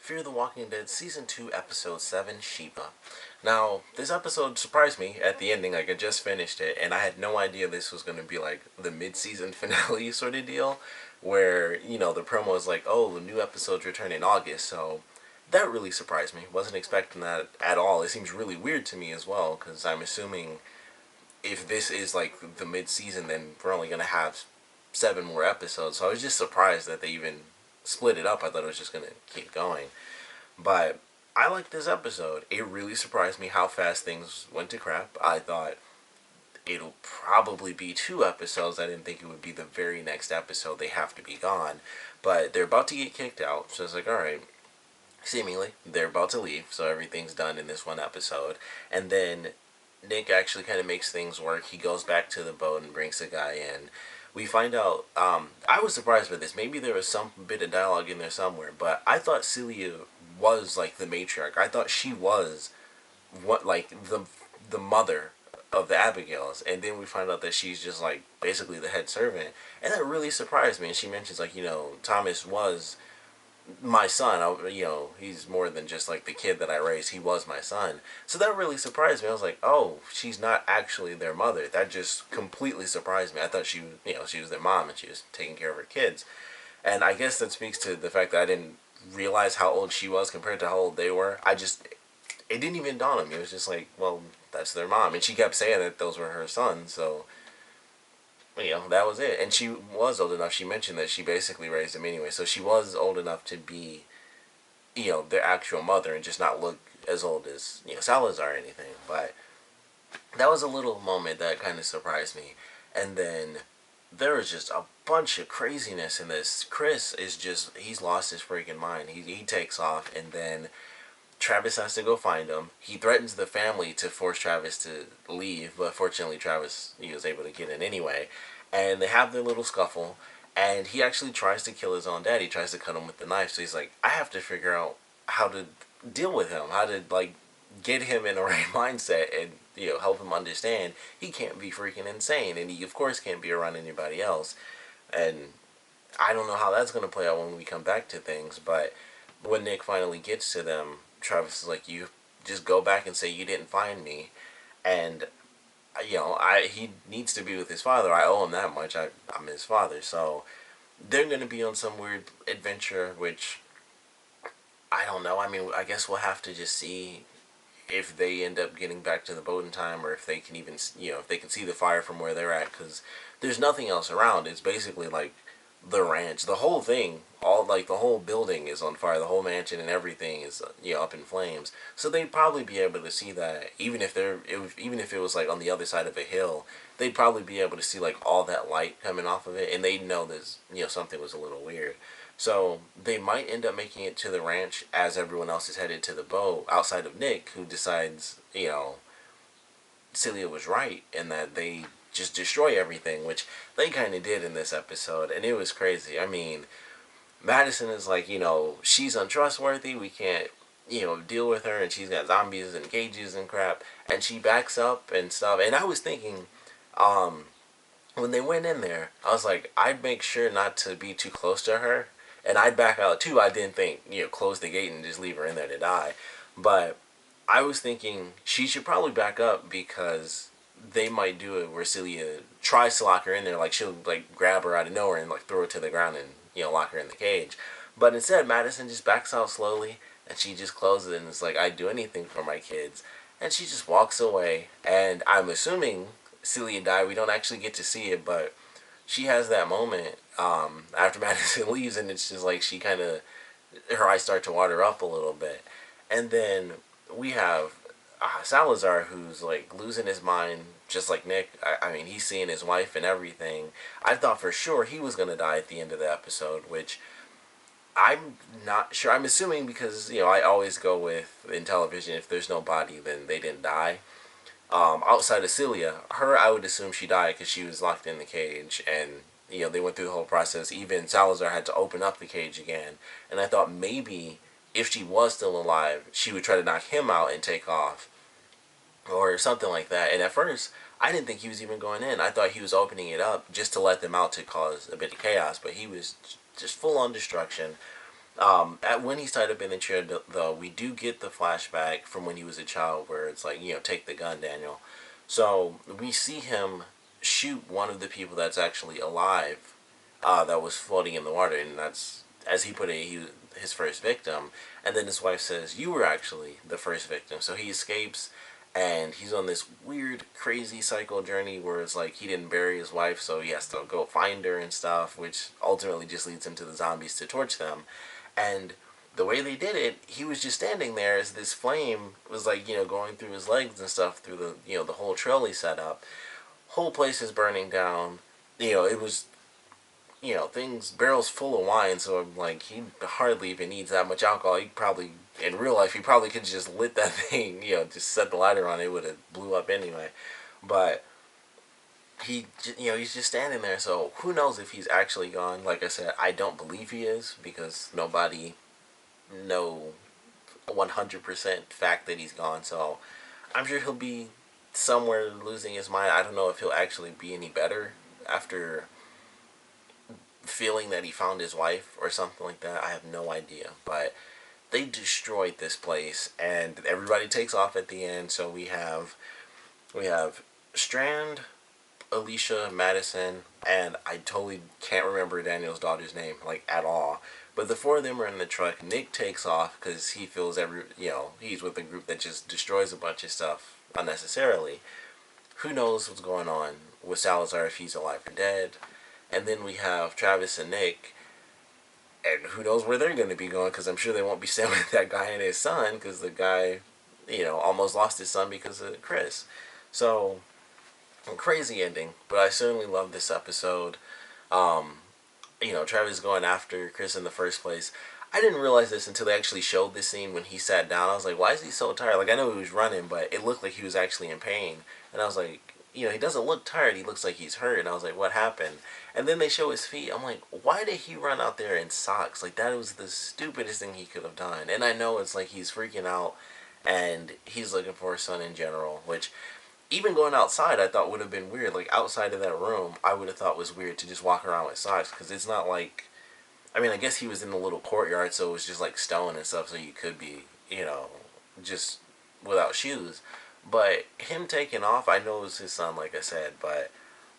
Fear the Walking Dead Season 2, Episode 7, Shiva. Now, this episode surprised me at the ending. Like, I just finished it, and I had no idea this was going to be, like, the mid-season finale sort of deal, where, the promo is like, oh, the new episodes return in August, so that really surprised me. Wasn't expecting that at all. It seems really weird to me as well, because I'm assuming if this is, like, the mid-season, then we're only going to have 7 more episodes, so I was just surprised that they even split it up. I thought it was just going to keep going. But I liked this episode. It really surprised me how fast things went to crap. I thought it'll probably be 2 episodes. I didn't think it would be the very next episode. They have to be gone. But they're about to get kicked out. So it's like, alright, seemingly, they're about to leave. So everything's done in this one episode. And then Nick actually kind of makes things work. He goes back to the boat and brings the guy in. We find out, I was surprised by this. Maybe there was some bit of dialogue in there somewhere, but I thought Celia was, like, the matriarch. I thought she was, the mother of the Abigails, and then we find out that she's just, like, basically the head servant, and that really surprised me. And she mentions, like, Thomas was my son. He's more than just, like, the kid that I raised. He was my son. So that really surprised me. I was like, oh, she's not actually their mother. That just completely surprised me. I thought she was their mom and she was taking care of her kids. And I guess that speaks to the fact that I didn't realize how old she was compared to how old they were. It didn't even dawn on me. It was just like, well, that's their mom. And she kept saying that those were her sons, so that was it. And she was old enough. She mentioned that she basically raised him anyway. So she was old enough to be, their actual mother and just not look as old as, Salazar or anything. But that was a little moment that kind of surprised me. And then there was just a bunch of craziness in this. Chris is just, he's lost his freaking mind. He takes off, and then Travis has to go find him. He threatens the family to force Travis to leave, but fortunately Travis, he was able to get in anyway. And they have their little scuffle, and he actually tries to kill his own dad. He tries to cut him with the knife, so he's like, I have to figure out how to deal with him, how to, like, get him in the right mindset and, help him understand he can't be freaking insane, and he, of course, can't be around anybody else. And I don't know how that's going to play out when we come back to things, but when Nick finally gets to them, Travis is like, you just go back and say you didn't find me, and he needs to be with his father. I owe him that much. I'm his father, so they're going to be on some weird adventure, which I don't know. I mean, I guess we'll have to just see if they end up getting back to the boat in time, or if they can even, if they can see the fire from where they're at, because there's nothing else around. It's basically like the ranch, the whole thing, the whole building is on fire, the whole mansion and everything is, up in flames. So they'd probably be able to see that, even if it was like on the other side of a hill, they'd probably be able to see like all that light coming off of it, and they'd know this, something was a little weird. So they might end up making it to the ranch as everyone else is headed to the boat, outside of Nick, who decides, Celia was right, and that they just destroy everything, which they kind of did in this episode, and it was crazy. I mean, Madison is like, she's untrustworthy, we can't, deal with her, and she's got zombies and cages and crap, and she backs up and stuff. And I was thinking, when they went in there, I was like, I'd make sure not to be too close to her, and I'd back out too. I didn't think, close the gate and just leave her in there to die, but I was thinking she should probably back up, because they might do it where Celia tries to lock her in there, like she'll like grab her out of nowhere and like throw her to the ground and lock her in the cage. But instead, Madison just backs out slowly, and she just closes it and is like, I'd do anything for my kids, and she just walks away. And I'm assuming Celia died. We don't actually get to see it, but she has that moment after Madison leaves, and it's just like she kind of, her eyes start to water up a little bit. And then we have Salazar, who's like losing his mind, just like Nick. I mean, he's seeing his wife and everything. I thought for sure he was going to die at the end of the episode, which I'm not sure. I'm assuming, because, I always go with, in television, if there's no body, then they didn't die. Outside of Celia, her, I would assume she died because she was locked in the cage, and, they went through the whole process. Even Salazar had to open up the cage again, and I thought maybe if she was still alive, she would try to knock him out and take off, or something like that. And at first, I didn't think he was even going in. I thought he was opening it up just to let them out to cause a bit of chaos, but he was just full on destruction. When he's tied up in the chair, though, we do get the flashback from when he was a child, where it's like, take the gun, Daniel. So we see him shoot one of the people that's actually alive, that was floating in the water, and that's, as he put it, his first victim. And then his wife says, "You were actually the first victim." So he escapes, and he's on this weird, crazy cycle journey where it's like he didn't bury his wife, so he has to go find her and stuff, which ultimately just leads him to the zombies to torch them. And the way they did it, he was just standing there as this flame was like, going through his legs and stuff through the, the whole trail he set up. Whole place is burning down. It was, things, barrels full of wine, so I'm like, he hardly even needs that much alcohol. He probably, in real life, he probably could just lit that thing, just set the lighter on, it would have blew up anyway. But he's just standing there, so who knows if he's actually gone. Like I said, I don't believe he is, because nobody know 100% fact that he's gone, so I'm sure he'll be somewhere losing his mind. I don't know if he'll actually be any better after feeling that he found his wife or something like that. I have no idea, but they destroyed this place, and everybody takes off at the end. So we have Strand, Alicia, Madison, and I totally can't remember Daniel's daughter's name, like, at all. But the four of them are in the truck. Nick takes off because he feels he's with a group that just destroys a bunch of stuff unnecessarily. Who knows what's going on with Salazar, if he's alive or dead. And then we have Travis and Nick, and who knows where they're going to be going, because I'm sure they won't be staying with that guy and his son, because the guy, almost lost his son because of Chris. So, crazy ending, but I certainly love this episode. Travis going after Chris in the first place. I didn't realize this until they actually showed this scene when he sat down. I was like, why is he so tired? Like, I know he was running, but it looked like he was actually in pain. And I was like, he doesn't look tired. He looks like he's hurt. And I was like, what happened? And then they show his feet. I'm like, why did he run out there in socks? Like, that was the stupidest thing he could have done. And I know it's like he's freaking out, and he's looking for his son in general, which, even going outside, I thought would have been weird. Like, outside of that room, I would have thought was weird to just walk around with socks, because it's not like, I mean, I guess he was in the little courtyard, so it was just like stone and stuff, so you could be, just without shoes. But him taking off, I know it was his son, like I said, but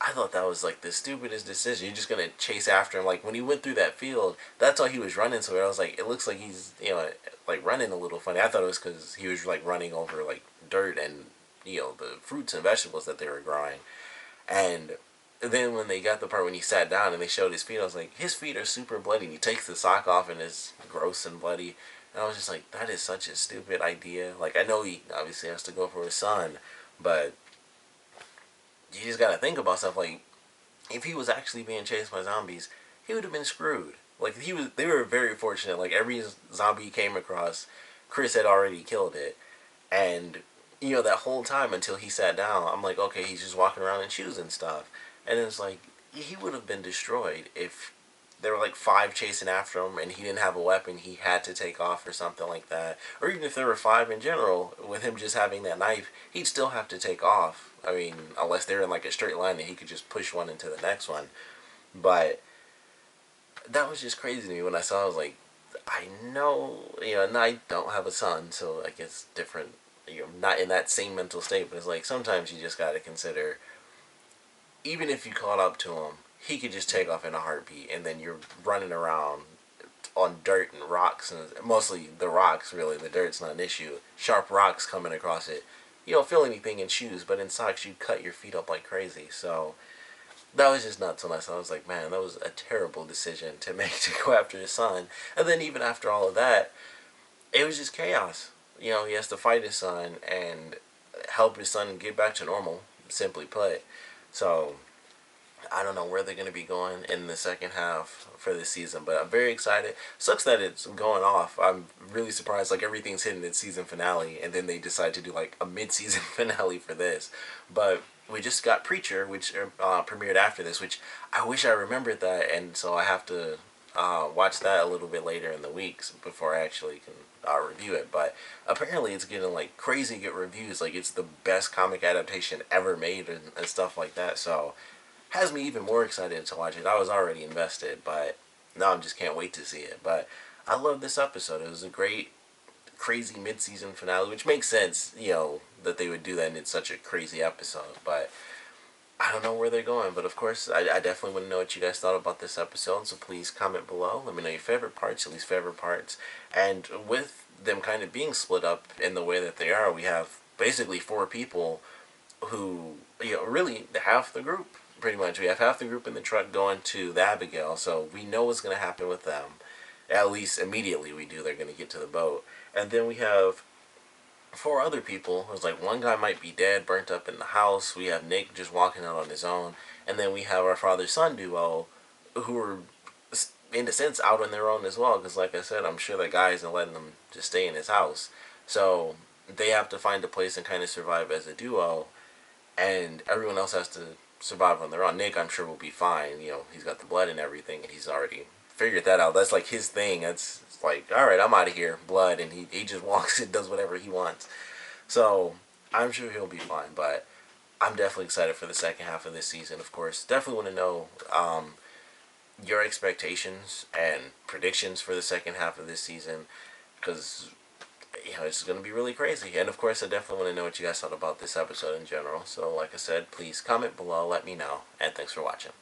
I thought that was like the stupidest decision. You're just gonna chase after him. Like, when he went through that field, that's all he was running. So I was like, it looks like he's, like, running a little funny. I thought it was because he was like running over like dirt and, the fruits and vegetables that they were growing. And then when they got the part when he sat down and they showed his feet, I was like, his feet are super bloody. And he takes the sock off and it's gross and bloody. And I was just like, that is such a stupid idea. Like, I know he obviously has to go for his son, but you just gotta think about stuff. Like, if he was actually being chased by zombies, he would have been screwed. Like, they were very fortunate. Like, every zombie he came across, Chris had already killed it. And, that whole time until he sat down, I'm like, okay, he's just walking around in shoes and stuff. And it's like, he would have been destroyed if there were like 5 chasing after him and he didn't have a weapon, he had to take off or something like that. Or even if there were 5 in general, with him just having that knife, he'd still have to take off. I mean, unless they're in like a straight line and he could just push one into the next one. But that was just crazy to me when I saw it. I was like, I know, and I don't have a son, so I guess different, not in that same mental state, but it's like, sometimes you just gotta consider, even if you caught up to him, he could just take off in a heartbeat, and then you're running around on dirt and rocks, and mostly the rocks, really. The dirt's not an issue. Sharp rocks coming across it. You don't feel anything in shoes, but in socks you cut your feet up like crazy. So that was just nuts when I saw it. I was like, man, that was a terrible decision to make, to go after his son. And then even after all of that, it was just chaos. He has to fight his son and help his son get back to normal, simply put. So I don't know where they're going to be going in the second half for this season, but I'm very excited. Sucks that it's going off. I'm really surprised. Like, everything's hitting its season finale, and then they decide to do like a mid-season finale for this. But we just got Preacher, which premiered after this, which I wish I remembered that, and so I have to watch that a little bit later in the weeks before I actually can review it. But apparently it's getting like crazy good reviews. Like, it's the best comic adaptation ever made, and stuff like that. So has me even more excited to watch it. I was already invested, but now I just can't wait to see it. But I love this episode. It was a great, crazy mid-season finale, which makes sense, that they would do that and it's such a crazy episode. But I don't know where they're going. But of course, I definitely want to know what you guys thought about this episode. So please comment below. Let me know your favorite parts, your least favorite parts. And with them kind of being split up in the way that they are, we have basically four people who, really half the group, pretty much. We have half the group in the truck going to the Abigail, so we know what's going to happen with them. At least immediately we do. They're going to get to the boat. And then we have four other people. It's like one guy might be dead, burnt up in the house. We have Nick just walking out on his own. And then we have our father-son duo who are, in a sense, out on their own as well. Because like I said, I'm sure the guy isn't letting them just stay in his house. So they have to find a place and kind of survive as a duo. And everyone else has to survive on their own. Nick, I'm sure, will be fine. He's got the blood and everything, and he's already figured that out. That's like his thing. It's like, all right, I'm out of here, blood, and he just walks and does whatever he wants. So I'm sure he'll be fine. But I'm definitely excited for the second half of this season. Of course, definitely want to know your expectations and predictions for the second half of this season, because it's going to be really crazy. And of course, I definitely want to know what you guys thought about this episode in general. So like I said, please comment below, let me know, and thanks for watching.